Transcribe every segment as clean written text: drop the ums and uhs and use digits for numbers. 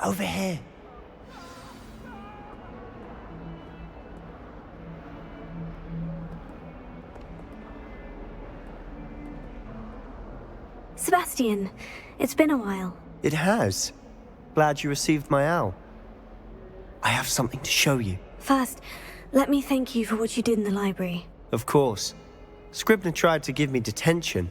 Over here. Sebastian, it's been a while. It has. Glad you received my owl. I have something to show you. First, let me thank you for what you did in the library. Of course. Scribner tried to give me detention,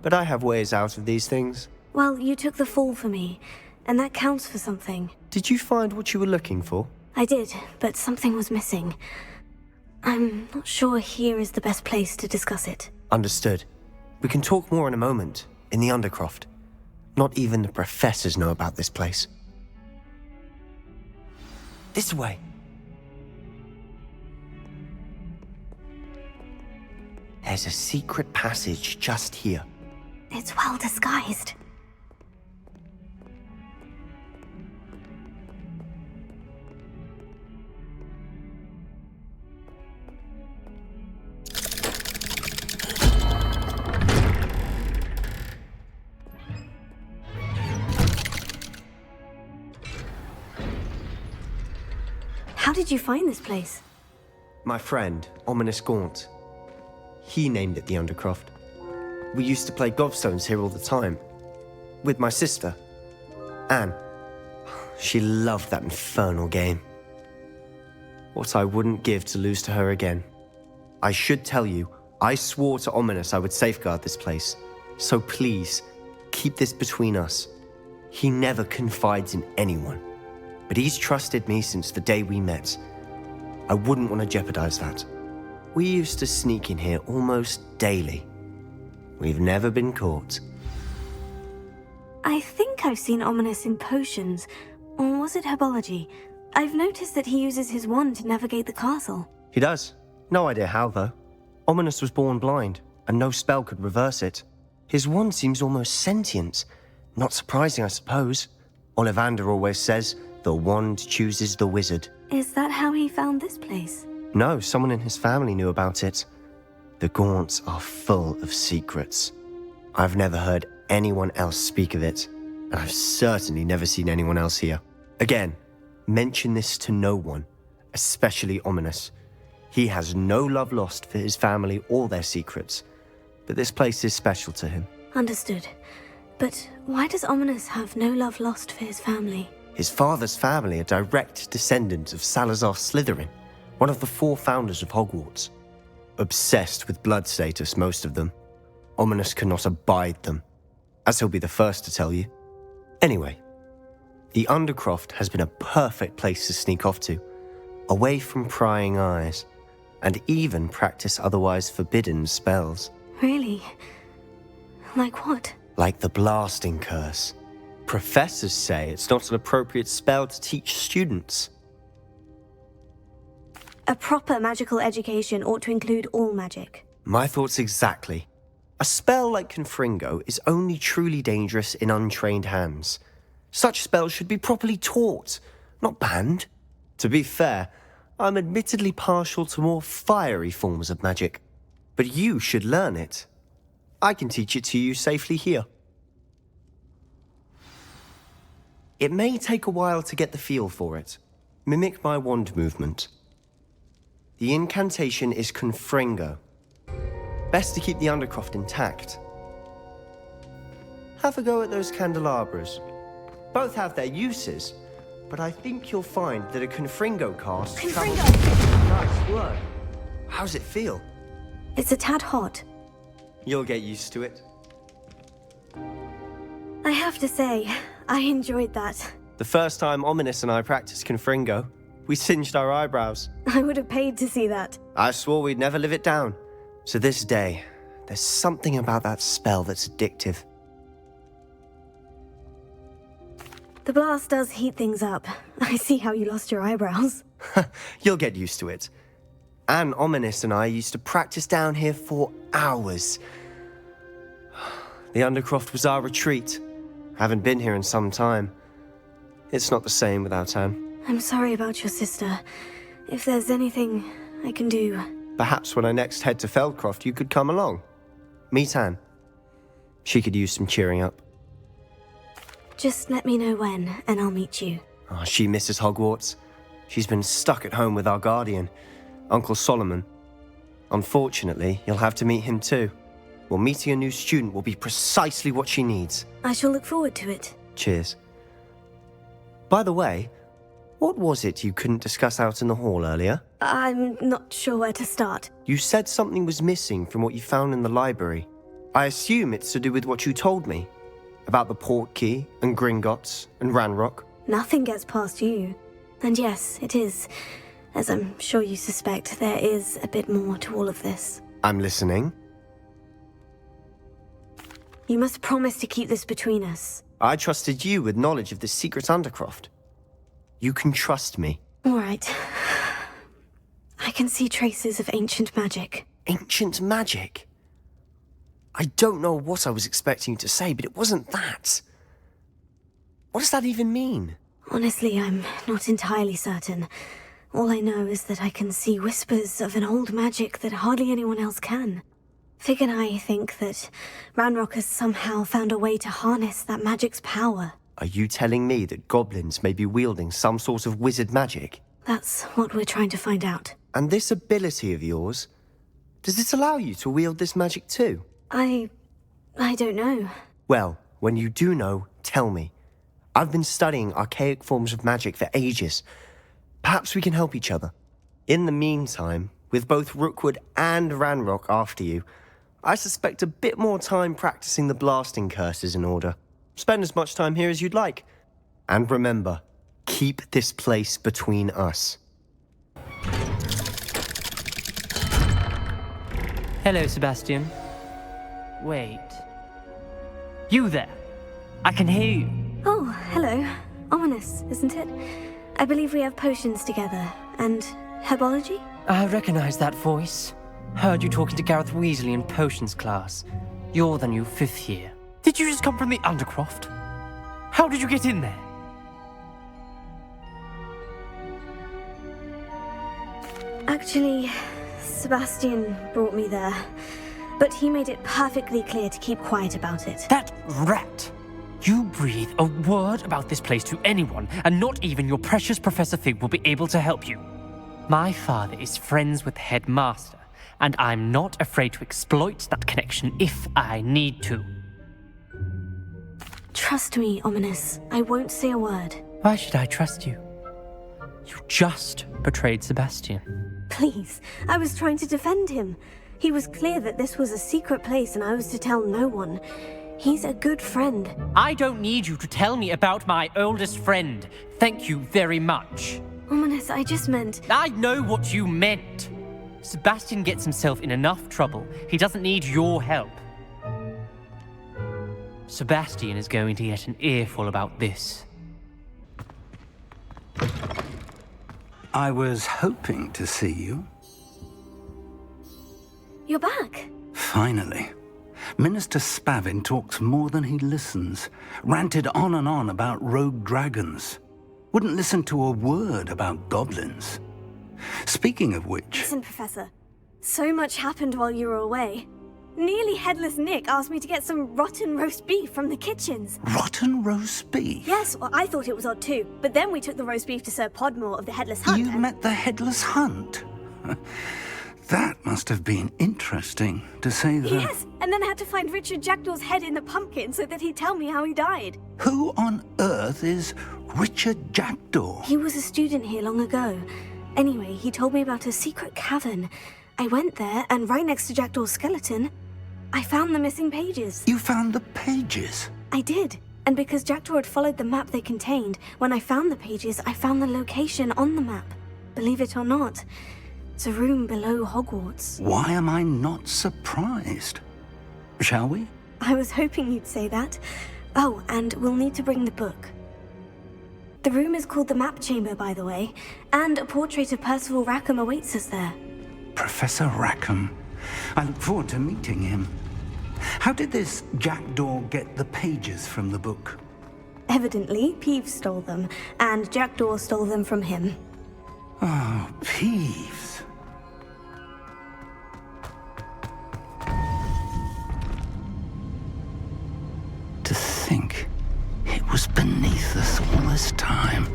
but I have ways out of these things. Well, you took the fall for me, and that counts for something. Did you find what you were looking for? I did, but something was missing. I'm not sure here is the best place to discuss it. Understood. We can talk more in a moment, in the Undercroft. Not even the professors know about this place. This way. There's a secret passage just here. It's well disguised. How did you find this place? My friend, Ominous Gaunt. He named it the Undercroft. We used to play gobstones here all the time. With my sister, Anne. She loved that infernal game. What I wouldn't give to lose to her again. I should tell you, I swore to Ominous I would safeguard this place. So please, keep this between us. He never confides in anyone. But he's trusted me since the day we met. I wouldn't want to jeopardize that. We used to sneak in here almost daily. We've never been caught. I think I've seen Ominous in potions. Or was it herbology? I've noticed that he uses his wand to navigate the castle. He does. No idea how, though. Ominous was born blind, and no spell could reverse it. His wand seems almost sentient. Not surprising, I suppose. Ollivander always says, the wand chooses the wizard. Is that how he found this place? No, someone in his family knew about it. The Gaunts are full of secrets. I've never heard anyone else speak of it, and I've certainly never seen anyone else here. Again, mention this to no one, especially Ominous. He has no love lost for his family or their secrets, but this place is special to him. Understood. But why does Ominous have no love lost for his family? His father's family are direct descendants of Salazar Slytherin, one of the 4 founders of Hogwarts. Obsessed with blood status, most of them. Ominous cannot abide them, as he'll be the first to tell you. Anyway, the Undercroft has been a perfect place to sneak off to, away from prying eyes, and even practice otherwise forbidden spells. Really? Like what? Like the blasting curse. Professors say it's not an appropriate spell to teach students. A proper magical education ought to include all magic. My thoughts exactly. A spell like Confringo is only truly dangerous in untrained hands. Such spells should be properly taught, not banned. To be fair, I'm admittedly partial to more fiery forms of magic. But you should learn it. I can teach it to you safely here. It may take a while to get the feel for it. Mimic my wand movement. The incantation is Confringo. Best to keep the Undercroft intact. Have a go at those candelabras. Both have their uses, but I think you'll find that a Confringo cast... Confringo! Nice work. How's it feel? It's a tad hot. You'll get used to it. I have to say, I enjoyed that. The first time Ominous and I practiced Confringo, we singed our eyebrows. I would have paid to see that. I swore we'd never live it down. To this day, there's something about that spell that's addictive. The blast does heat things up. I see how you lost your eyebrows. You'll get used to it. Anne, Ominous and I used to practice down here for hours. The Undercroft was our retreat. Haven't been here in some time. It's not the same without Anne. I'm sorry about your sister. If there's anything I can do... Perhaps when I next head to Feldcroft, you could come along. Meet Anne. She could use some cheering up. Just let me know when, and I'll meet you. Oh, she misses Hogwarts. She's been stuck at home with our guardian, Uncle Solomon. Unfortunately, you'll have to meet him too. Well, meeting a new student will be precisely what she needs. I shall look forward to it. Cheers. By the way, what was it you couldn't discuss out in the hall earlier? I'm not sure where to start. You said something was missing from what you found in the library. I assume it's to do with what you told me. About the Portkey, and Gringotts, and Ranrock. Nothing gets past you. And yes, it is. As I'm sure you suspect, there is a bit more to all of this. I'm listening. You must promise to keep this between us. I trusted you with knowledge of the secret Undercroft. You can trust me. All right. I can see traces of ancient magic. Ancient magic? I don't know what I was expecting you to say, but it wasn't that. What does that even mean? Honestly, I'm not entirely certain. All I know is that I can see whispers of an old magic that hardly anyone else can. Fig and I think that Ranrock has somehow found a way to harness that magic's power. Are you telling me that goblins may be wielding some sort of wizard magic? That's what we're trying to find out. And this ability of yours, does it allow you to wield this magic too? I don't know. Well, when you do know, tell me. I've been studying archaic forms of magic for ages. Perhaps we can help each other. In the meantime, with both Rookwood and Ranrock after you, I suspect a bit more time practicing the blasting curses in order. Spend as much time here as you'd like. And remember, keep this place between us. Hello, Sebastian. Wait. You there? I can hear you. Oh, hello. Ominous, isn't it? I believe we have potions together. And herbology? I recognize that voice. Heard you talking to Gareth Weasley in potions class. You're the new 5th year. Did you just come from the Undercroft? How did you get in there? Actually, Sebastian brought me there. But he made it perfectly clear to keep quiet about it. That rat! You breathe a word about this place to anyone, and not even your precious Professor Fig will be able to help you. My father is friends with the headmaster, and I'm not afraid to exploit that connection if I need to. Trust me, Ominous. I won't say a word. Why should I trust you? You just betrayed Sebastian. Please, I was trying to defend him. He was clear that this was a secret place and I was to tell no one. He's a good friend. I don't need you to tell me about my oldest friend. Thank you very much. Ominous, I just meant... I know what you meant. Sebastian gets himself in enough trouble. He doesn't need your help. Sebastian is going to get an earful about this. I was hoping to see you. You're back. Finally. Minister Spavin talks more than he listens. Ranted on and on about rogue dragons. Wouldn't listen to a word about goblins. Speaking of which... Listen, Professor. So much happened while you were away. Nearly Headless Nick asked me to get some rotten roast beef from the kitchens. Rotten roast beef? Yes, well, I thought it was odd too. But then we took the roast beef to Sir Podmore of the Headless Hunt. You met the Headless Hunt? That must have been interesting, to say the... Yes, and then I had to find Richard Jackdaw's head in the pumpkin so that he'd tell me how he died. Who on earth is Richard Jackdaw? He was a student here long ago. Anyway, he told me about a secret cavern. I went there, and right next to Jackdaw's skeleton, I found the missing pages. You found the pages? I did. And because Jackdaw had followed the map they contained, when I found the pages, I found the location on the map. Believe it or not, it's a room below Hogwarts. Why am I not surprised? Shall we? I was hoping you'd say that. Oh, and we'll need to bring the book. The room is called the Map Chamber, by the way, and a portrait of Percival Rackham awaits us there. Professor Rackham. I look forward to meeting him. How did this Jackdaw get the pages from the book? Evidently, Peeves stole them, and Jackdaw stole them from him. Oh, Peeves. To think it was first time.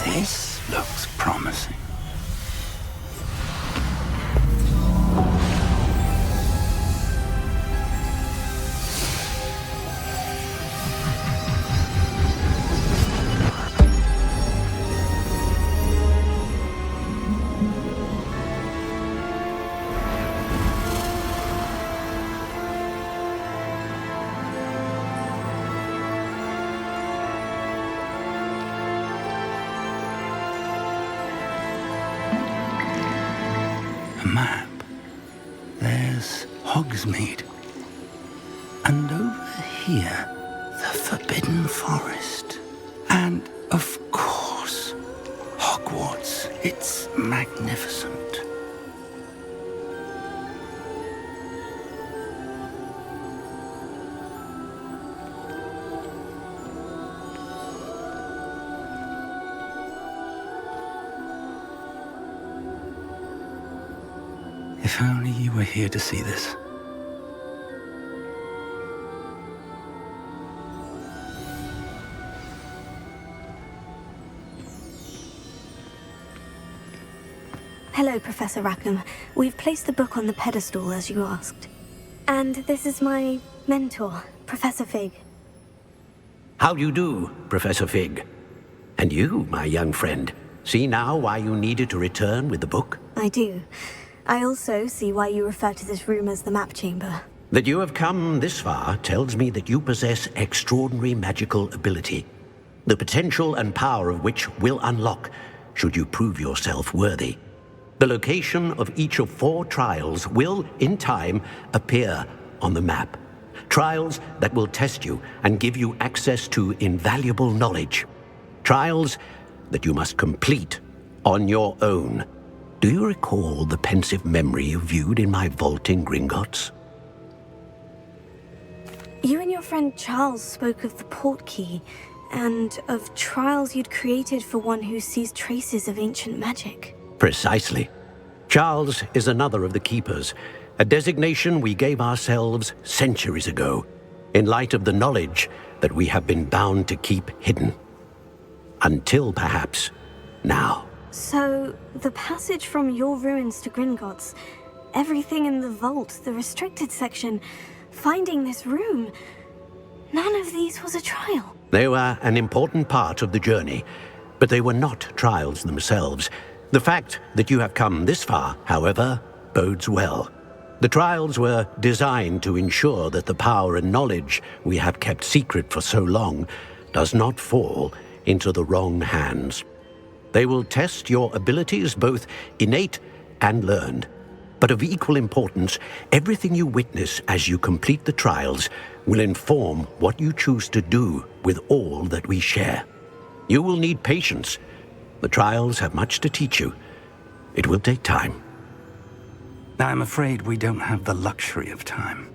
This looks promising. A map. There's Hogsmeade. And over here, the Forbidden Forest. And, of course, Hogwarts. It's magnificent. If only you were here to see this. Hello, Professor Rackham. We've placed the book on the pedestal as you asked. And this is my mentor, Professor Fig. How do you do, Professor Fig? And you, my young friend, see now why you needed to return with the book? I do. I also see why you refer to this room as the map chamber. That you have come this far tells me that you possess extraordinary magical ability, the potential and power of which will unlock should you prove yourself worthy. The location of each of 4 trials will, in time, appear on the map. Trials that will test you and give you access to invaluable knowledge. Trials that you must complete on your own. Do you recall the pensive memory you viewed in my vault in Gringotts? You and your friend Charles spoke of the portkey, and of trials you'd created for one who sees traces of ancient magic. Precisely. Charles is another of the Keepers, a designation we gave ourselves centuries ago, in light of the knowledge that we have been bound to keep hidden. Until, perhaps, now. So, the passage from your ruins to Gringotts, everything in the vault, the restricted section, finding this room, none of these was a trial. They were an important part of the journey, but they were not trials themselves. The fact that you have come this far, however, bodes well. The trials were designed to ensure that the power and knowledge we have kept secret for so long does not fall into the wrong hands. They will test your abilities, both innate and learned. But of equal importance, everything you witness as you complete the trials will inform what you choose to do with all that we share. You will need patience. The trials have much to teach you. It will take time. I'm afraid we don't have the luxury of time.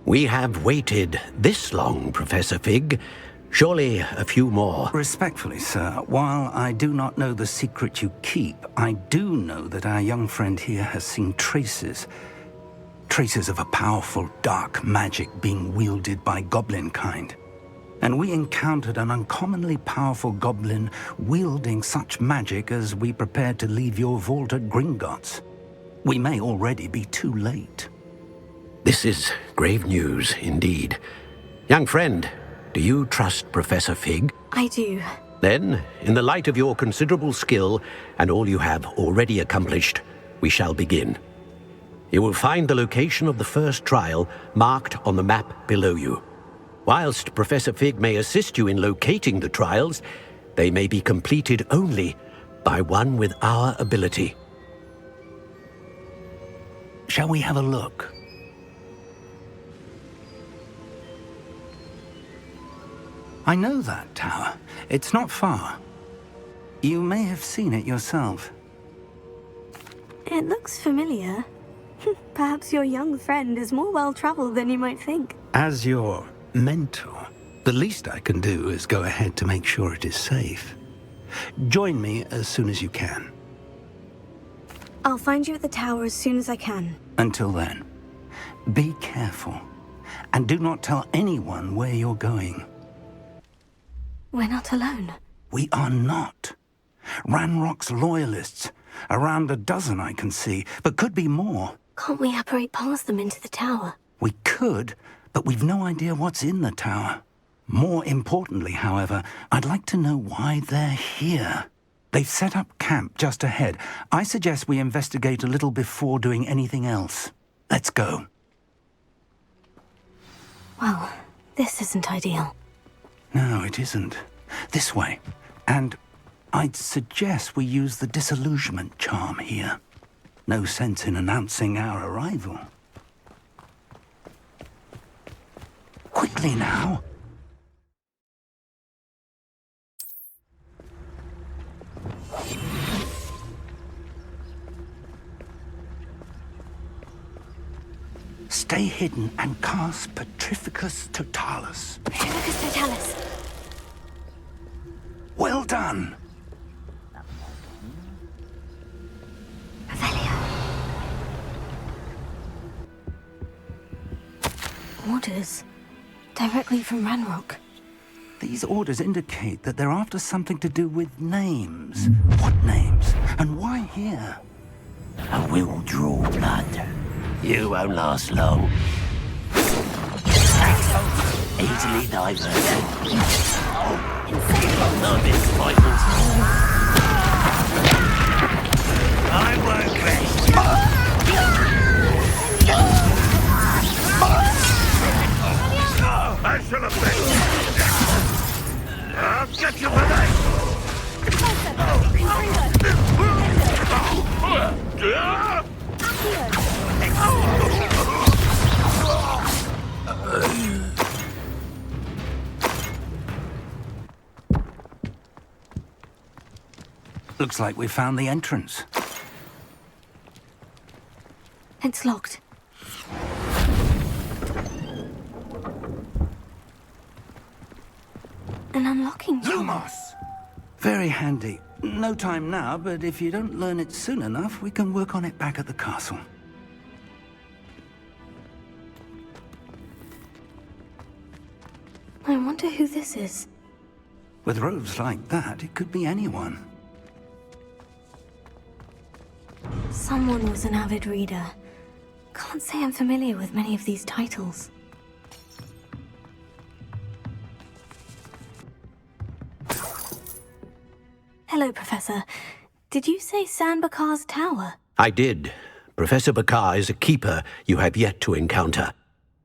We have waited this long, Professor Fig. Surely a few more. Respectfully, sir, while I do not know the secret you keep, I do know that our young friend here has seen traces of a powerful dark magic being wielded by goblin kind. And we encountered an uncommonly powerful goblin wielding such magic as we prepared to leave your vault at Gringotts. We may already be too late. This is grave news indeed. Young friend, do you trust Professor Fig? I do. Then, in the light of your considerable skill and all you have already accomplished, we shall begin. You will find the location of the first trial marked on the map below you. Whilst Professor Fig may assist you in locating the trials, they may be completed only by one with our ability. Shall we have a look? I know that tower. It's not far. You may have seen it yourself. It looks familiar. Perhaps your young friend is more well-traveled than you might think. As your mentor, the least I can do is go ahead to make sure it is safe. Join me as soon as you can. I'll find you at the tower as soon as I can. Until then, be careful. And do not tell anyone where you're going. We're not alone. We are not. Ranrock's loyalists. Around a dozen I can see, but could be more. Can't we apparate past them into the tower? We could, but we've no idea what's in the tower. More importantly, however, I'd like to know why they're here. They've set up camp just ahead. I suggest we investigate a little before doing anything else. Let's go. Well, this isn't ideal. No, it isn't. This way. And I'd suggest we use the disillusionment charm here. No sense in announcing our arrival. Quickly now. Stay hidden and cast Petrificus Totalis. Petrificus Totalis. Well done. Orders. Directly from Ranrock. These orders indicate that they're after something to do with names. What names? And why here? I will draw blood. You won't last long. Easily diverted. No disappointment. I won't rest. I should have been. I'll get you for that. Looks like we found the entrance. It's locked. An unlocking key. Lumos! Very handy. No time now, but if you don't learn it soon enough, we can work on it back at the castle. I wonder who this is. With robes like that, it could be anyone. Someone was an avid reader. Can't say I'm familiar with many of these titles. Hello, Professor. Did you say San Bakar's tower? I did. Professor Bakar is a keeper you have yet to encounter.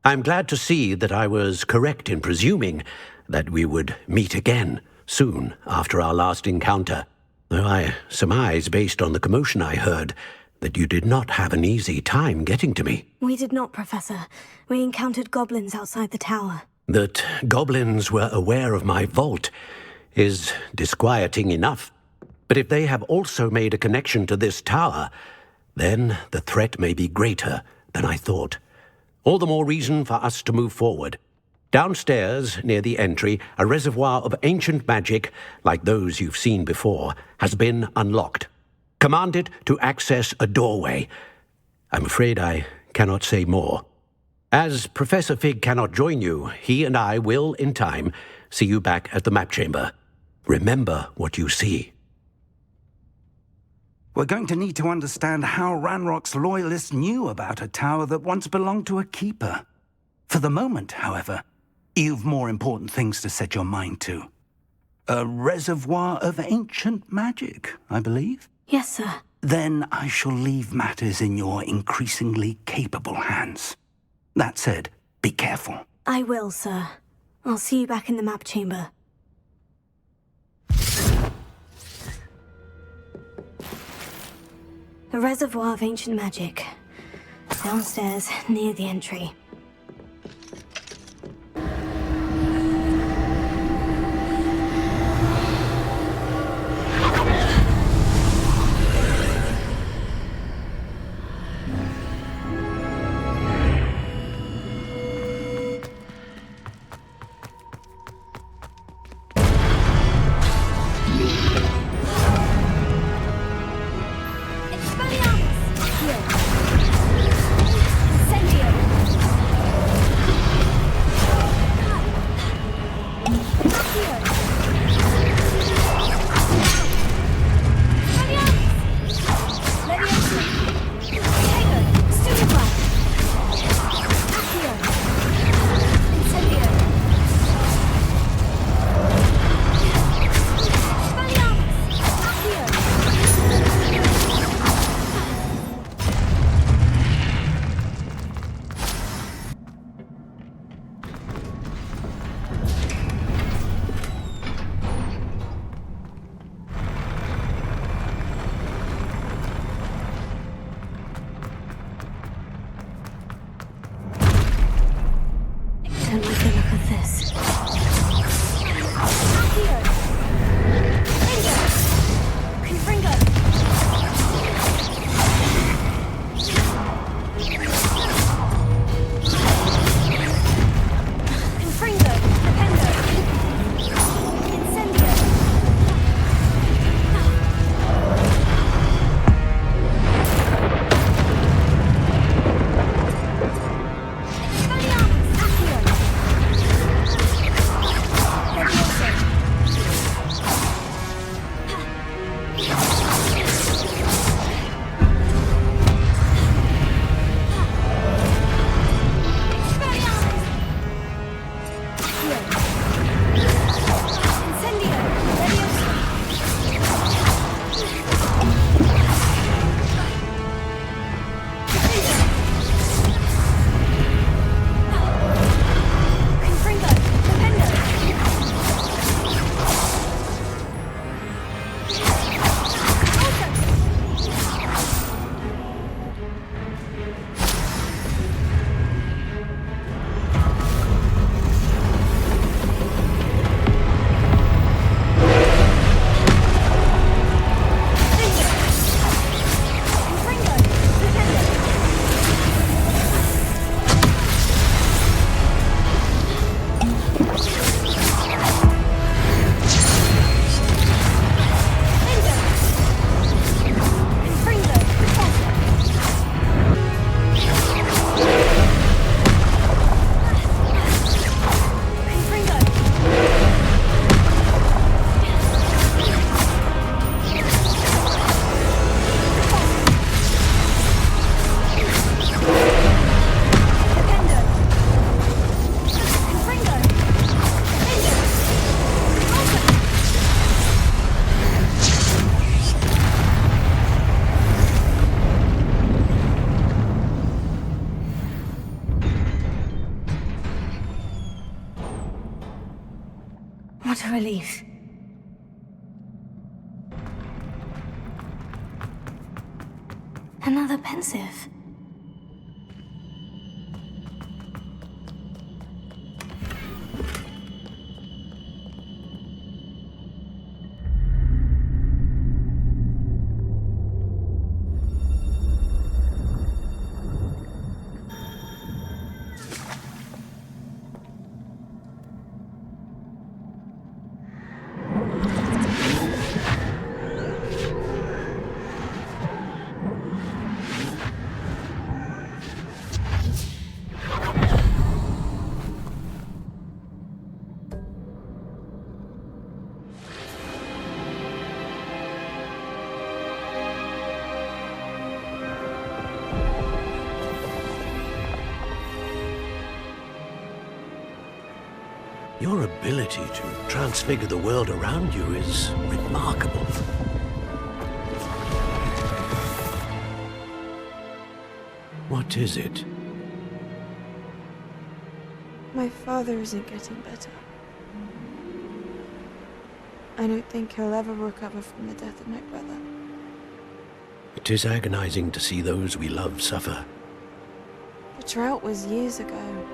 I'm glad to see that I was correct in presuming that we would meet again soon after our last encounter, though I surmise, based on the commotion I heard, that you did not have an easy time getting to me. We did not, Professor. We encountered goblins outside the tower. That goblins were aware of my vault is disquieting enough. But if they have also made a connection to this tower, then the threat may be greater than I thought. All the more reason for us to move forward. Downstairs, near the entry, a reservoir of ancient magic, like those you've seen before, has been unlocked. Command it to access a doorway. I'm afraid I cannot say more. As Professor Fig cannot join you, he and I will, in time, see you back at the map chamber. Remember what you see. We're going to need to understand how Ranrock's loyalists knew about a tower that once belonged to a keeper. For the moment, however, you've more important things to set your mind to. A reservoir of ancient magic, I believe? Yes, sir. Then I shall leave matters in your increasingly capable hands. That said, be careful. I will, sir. I'll see you back in the map chamber. A reservoir of ancient magic. Downstairs, near the entry. What a relief. Another pensive. Your ability to transfigure the world around you is remarkable. What is it? My father isn't getting better. I don't think he'll ever recover from the death of my brother. It is agonizing to see those we love suffer. The drought was years ago,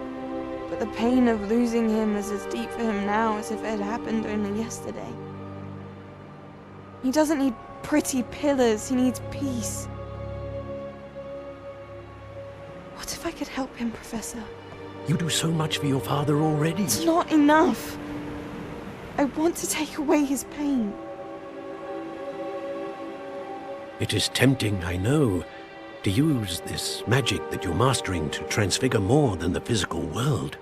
but the pain of losing him is as deep for him now as if it had happened only yesterday. He doesn't need pretty pillars, he needs peace. What if I could help him, Professor? You do so much for your father already. It's not enough. I want to take away his pain. It is tempting, I know, to use this magic that you're mastering to transfigure more than the physical world.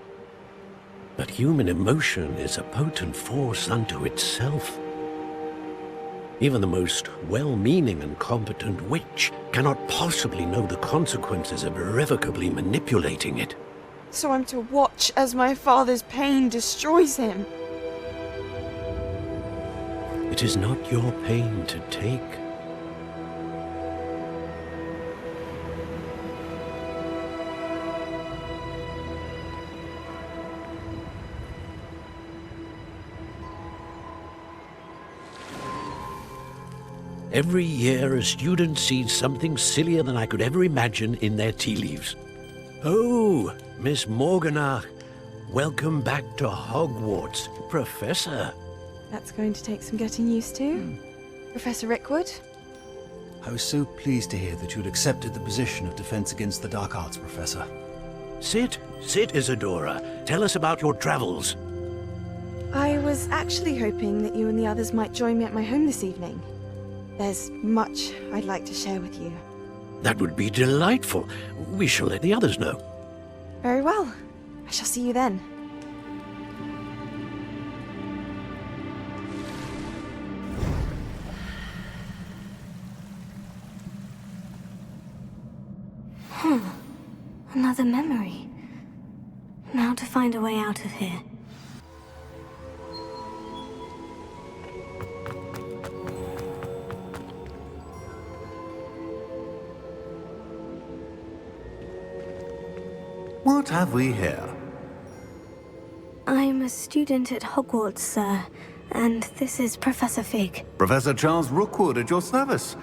But human emotion is a potent force unto itself. Even the most well-meaning and competent witch cannot possibly know the consequences of irrevocably manipulating it. So I'm to watch as my father's pain destroys him. It is not your pain to take. Every year, a student sees something sillier than I could ever imagine in their tea leaves. Oh, Miss Morganach, welcome back to Hogwarts, Professor. That's going to take some getting used to. Professor Rickwood? I was so pleased to hear that you'd accepted the position of Defense Against the Dark Arts, Professor. Sit, Isadora. Tell us about your travels. I was actually hoping that you and the others might join me at my home this evening. There's much I'd like to share with you. That would be delightful. We shall let the others know. Very well. I shall see you then. Another memory. Now to find a way out of here. What have we here? I'm a student at Hogwarts, sir, and this is Professor Fig. Professor Charles Rookwood at your service.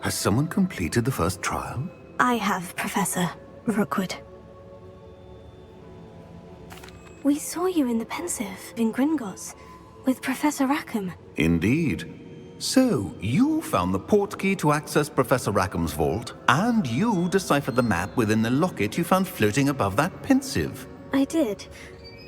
Has someone completed the first trial? I have, Professor Rookwood. We saw you in the Pensive in Gringotts with Professor Rackham. Indeed. So, you found the portkey to access Professor Rackham's vault, and you deciphered the map within the locket you found floating above that Pensive. I did.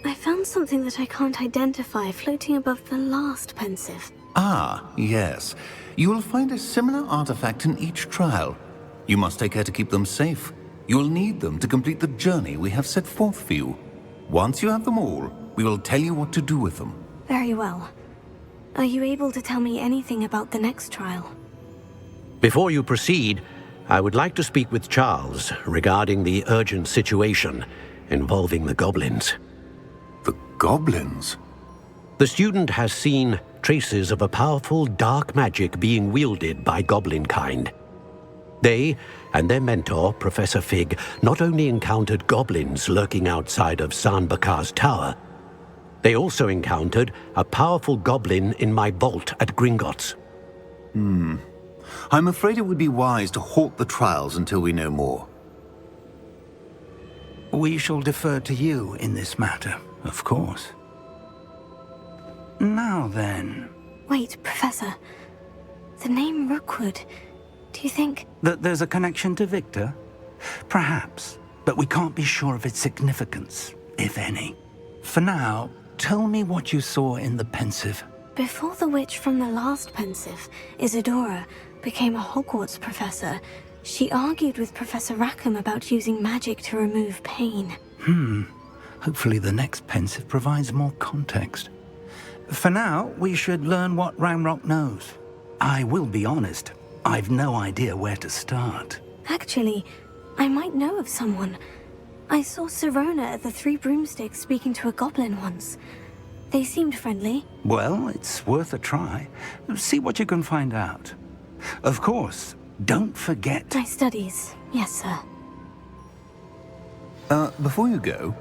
I found something that I can't identify floating above the last Pensive. Ah, yes. You will find a similar artifact in each trial. You must take care to keep them safe. You will need them to complete the journey we have set forth for you. Once you have them all, we will tell you what to do with them. Very well. Are you able to tell me anything about the next trial? Before you proceed, I would like to speak with Charles regarding the urgent situation involving the goblins. The goblins? The student has seen traces of a powerful dark magic being wielded by goblin kind. They and their mentor, Professor Fig, not only encountered goblins lurking outside of San Bakar's tower, They also encountered a powerful goblin in my vault at Gringotts. I'm afraid it would be wise to halt the trials until we know more. We shall defer to you in this matter, of course. Now then... Wait, Professor. The name Rookwood. Do you think... That there's a connection to Victor? Perhaps, but we can't be sure of its significance, if any. For now, tell me what you saw in the Pensive. Before the witch from the last Pensive, Isadora, became a Hogwarts professor, she argued with Professor Rackham about using magic to remove pain. Hopefully the next Pensive provides more context. For now, we should learn what Ranrock knows. I will be honest, I've no idea where to start. Actually, I might know of someone. I saw Sirona at the Three Broomsticks speaking to a goblin once. They seemed friendly. Well, it's worth a try. See what you can find out. Of course, don't forget... My studies, yes, sir. Before you go,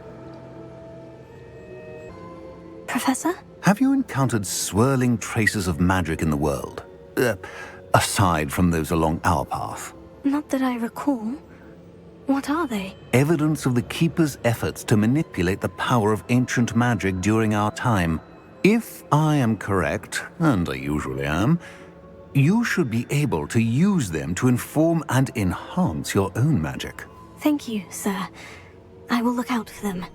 Professor? have you encountered swirling traces of magic in the world? Aside from those along our path. Not that I recall. What are they? Evidence of the Keeper's efforts to manipulate the power of ancient magic during our time. If I am correct, and I usually am, you should be able to use them to inform and enhance your own magic. Thank you, sir. I will look out for them.